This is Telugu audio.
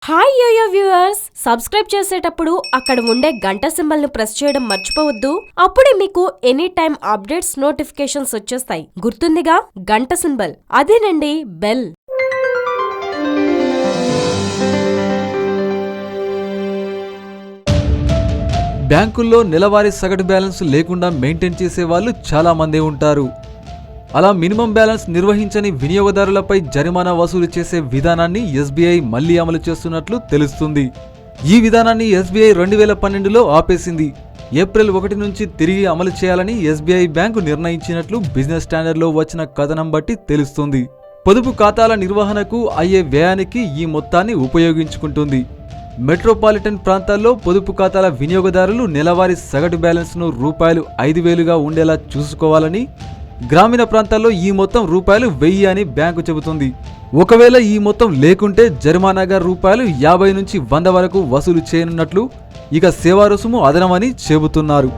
హాయ్ యోయో వ్యూవర్స్, సబ్స్క్రైబ్ చేసేటప్పుడు అక్కడ ఉండే గంట సింబల్ ను ప్రెస్ చేయడం మర్చిపోవద్దు. అప్పుడే మీకు ఎనీ టైం అప్డేట్స్ నోటిఫికేషన్స్ వచ్చేస్తాయి. గుర్తుందిగా గంట సింబల్, అదేనండి బెల్. బ్యాంకుల్లో నెలవారీ సగటు బ్యాలెన్స్ లేకుండా మెయింటైన్ చేసే వాళ్ళు చాలా మందే ఉంటారు. అలా మినిమం బ్యాలెన్స్ నిర్వహించని వినియోగదారులపై జరిమానా వసూలు చేసే విధానాన్ని ఎస్బీఐ మళ్లీ అమలు చేస్తున్నట్లు తెలుస్తుంది. ఈ విధానాన్ని ఎస్బీఐ 2012లో ఆపేసింది. ఏప్రిల్ 1 నుంచి తిరిగి అమలు చేయాలని ఎస్బీఐ బ్యాంకు నిర్ణయించినట్లు బిజినెస్ స్టాండర్డ్లో వచ్చిన కథనం బట్టి తెలుస్తుంది. పొదుపు ఖాతాల నిర్వహణకు అయ్యే వ్యయానికి ఈ మొత్తాన్ని ఉపయోగించుకుంటుంది. మెట్రోపాలిటన్ ప్రాంతాల్లో పొదుపు ఖాతాల వినియోగదారులు నెలవారీ సగటు బ్యాలెన్స్ను ₹5,000గా ఉండేలా చూసుకోవాలని, గ్రామీణ ప్రాంతాల్లో ఈ మొత్తం ₹1,000 అని బ్యాంకు చెబుతుంది. ఒకవేళ ఈ మొత్తం లేకుంటే జరిమానాగా ₹50 నుంచి 100 వరకు వసూలు చేయనున్నట్లు, ఇక సేవా రుసుము అదనమని చెబుతున్నారు.